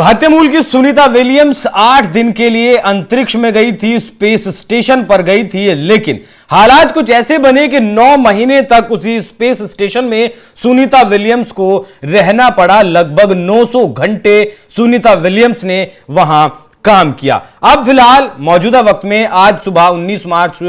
भारतीय मूल की सुनीता विलियम्स 8 दिन के लिए अंतरिक्ष में गई थी, स्पेस स्टेशन पर गई थी, लेकिन हालात कुछ ऐसे बने कि 9 महीने तक उसी स्पेस स्टेशन में सुनीता विलियम्स को रहना पड़ा। लगभग 900 घंटे सुनीता विलियम्स ने वहां काम किया। अब फिलहाल मौजूदा वक्त में आज सुबह 19 मार्च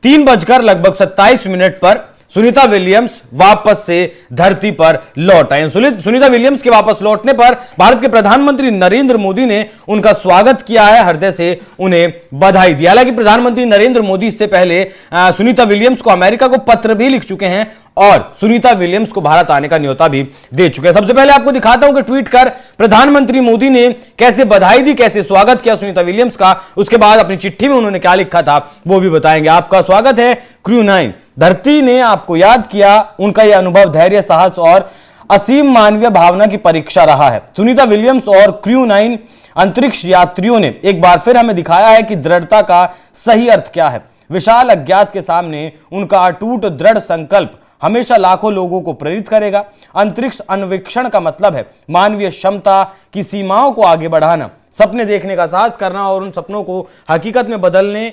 3:27 पर सुनीता विलियम्स वापस से धरती पर लौट आए। सुनीता विलियम्स के वापस लौटने पर भारत के प्रधानमंत्री नरेंद्र मोदी ने उनका स्वागत किया है, हृदय से उन्हें बधाई दी। हालांकि प्रधानमंत्री नरेंद्र मोदी इससे पहले सुनीता विलियम्स को अमेरिका को पत्र भी लिख चुके हैं और सुनीता विलियम्स को भारत आने का न्योता भी दे चुके हैं। सबसे पहले आपको दिखाता हूं कि ट्वीट कर प्रधानमंत्री मोदी ने कैसे बधाई दी, कैसे स्वागत किया सुनीता विलियम्स का। उसके बाद अपनी चिट्ठी में उन्होंने क्या लिखा था वो भी बताएंगे। आपका स्वागत है क्रू 9, धरती ने आपको याद किया। उनका यह अनुभव धैर्य, साहस और असीम मानवीय भावना की परीक्षा रहा है। सुनीता विलियम्स और क्रू 9 अंतरिक्ष यात्रियों ने एक बार फिर हमें दिखाया है कि दृढ़ता का सही अर्थ क्या है। विशाल अज्ञात के सामने उनका अटूट दृढ़ संकल्प हमेशा लाखों लोगों को प्रेरित करेगा। अंतरिक्ष अन्वेषण का मतलब है मानवीय क्षमता की सीमाओं को आगे बढ़ाना, सपने देखने का साहस करना और उन सपनों को हकीकत में बदलने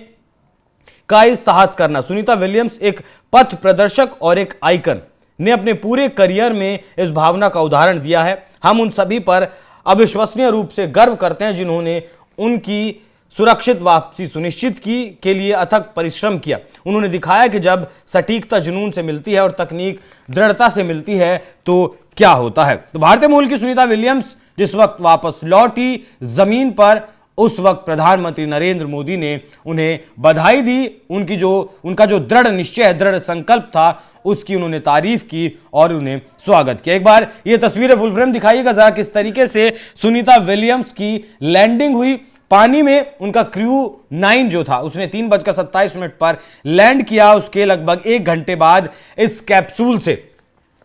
का इस साहस करना। सुनीता विलियम्स एक पथ प्रदर्शक और एक आइकन ने अपने पूरे करियर में इस भावना का उदाहरण दिया है। हम उन सभी पर अविश्वसनीय रूप से गर्व करते हैं जिन्होंने उनकी सुरक्षित वापसी सुनिश्चित की के लिए अथक परिश्रम किया। उन्होंने दिखाया कि जब सटीकता जुनून से मिलती है और तकनीक दृढ़ता से मिलती है तो क्या होता है। तो भारतीय मूल की सुनीता विलियम्स जिस वक्त वापस लौटी जमीन पर, उस वक्त प्रधानमंत्री नरेंद्र मोदी ने उन्हें बधाई दी। उनका जो दृढ़ निश्चय है, दृढ़ संकल्प था, उसकी उन्होंने तारीफ की और उन्हें स्वागत किया। एक बार ये तस्वीरें फुल फ्रेम दिखाइएगा जरा, किस तरीके से सुनीता विलियम्स की लैंडिंग हुई। पानी में उनका क्रू 9 जो था उसने 3:27 पर लैंड किया। उसके लगभग 1 घंटे बाद इस कैप्सूल से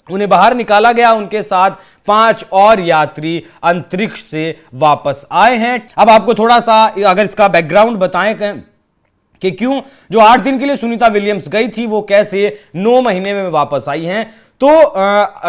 उन्हें बाहर निकाला गया। उनके साथ 5 और यात्री अंतरिक्ष से वापस आए हैं। अब आपको थोड़ा सा अगर इसका बैकग्राउंड बताएं कि क्यों जो 8 दिन के लिए सुनीता विलियम्स गई थी वो कैसे 9 महीने में वापस आई हैं। तो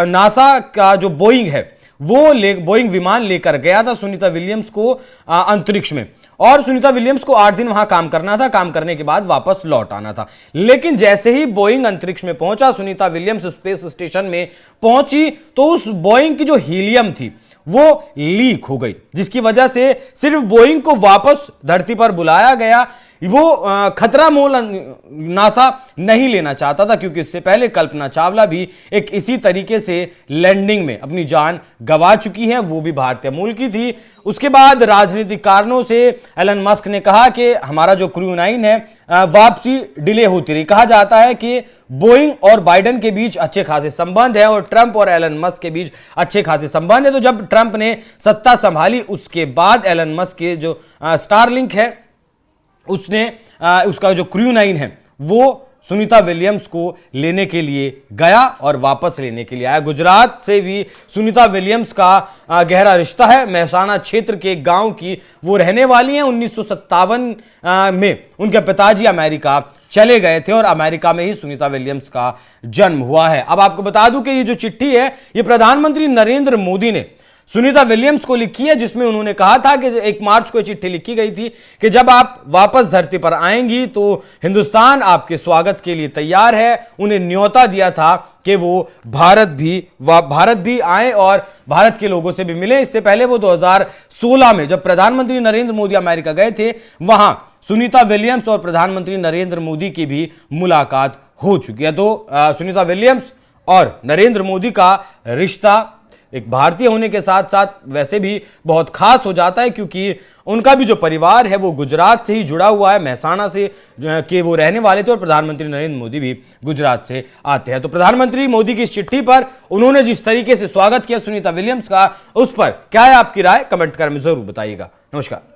नासा का जो बोइंग है वो बोइंग विमान लेकर गया था सुनीता विलियम्स को अंतरिक्ष में, और सुनीता विलियम्स को 8 दिन वहां काम करना था। काम करने के बाद वापस लौट आना था। लेकिन जैसे ही बोइंग अंतरिक्ष में पहुंचा, सुनीता विलियम्स स्पेस स्टेशन में पहुंची, तो उस बोइंग की जो हीलियम थी वो लीक हो गई, जिसकी वजह से सिर्फ बोइंग को वापस धरती पर बुलाया गया। वो खतरा मोल नासा नहीं लेना चाहता था, क्योंकि इससे पहले कल्पना चावला भी एक इसी तरीके से लैंडिंग में अपनी जान गंवा चुकी है, वो भी भारतीय मूल की थी। उसके बाद राजनीतिक कारणों से एलन मस्क ने कहा कि हमारा जो क्रू 9 है वापसी डिले होती रही। कहा जाता है कि बोइंग और बाइडेन के बीच अच्छे खासे संबंध है और ट्रंप और एलन मस्क के बीच अच्छे खासे संबंध है। तो जब ट्रंप ने सत्ता संभाली उसके बाद एलन मस्क के जो स्टारलिंक है उसने उसका जो क्रू 9 है वो सुनीता विलियम्स को लेने के लिए गया और वापस लेने के लिए आया। गुजरात से भी सुनीता विलियम्स का गहरा रिश्ता है। मेहसाना क्षेत्र के गांव की वो रहने वाली हैं। 1957 में उनके पिताजी अमेरिका चले गए थे और अमेरिका में ही सुनीता विलियम्स का जन्म हुआ है। अब आपको बता दूं कि ये जो चिट्ठी है ये प्रधानमंत्री नरेंद्र मोदी ने सुनीता विलियम्स को लिखी है, जिसमें उन्होंने कहा था कि 1 मार्च को चिट्ठी लिखी गई थी कि जब आप वापस धरती पर आएंगी तो हिंदुस्तान आपके स्वागत के लिए तैयार है। उन्हें न्योता दिया था कि वो भारत भी आए और भारत के लोगों से भी मिले। इससे पहले वो 2016 में जब प्रधानमंत्री नरेंद्र मोदी अमेरिका गए थे, वहां सुनीता विलियम्स और प्रधानमंत्री नरेंद्र मोदी की भी मुलाकात हो चुकी है। तो सुनीता विलियम्स और नरेंद्र मोदी का रिश्ता एक भारतीय होने के साथ साथ वैसे भी बहुत खास हो जाता है, क्योंकि उनका भी जो परिवार है वो गुजरात से ही जुड़ा हुआ है, मेहसाना से के वो रहने वाले थे और प्रधानमंत्री नरेंद्र मोदी भी गुजरात से आते हैं। तो प्रधानमंत्री मोदी की इस चिट्ठी पर उन्होंने जिस तरीके से स्वागत किया सुनीता विलियम्स का, उस पर क्या है आपकी राय, कमेंट कर में जरूर बताइएगा। नमस्कार।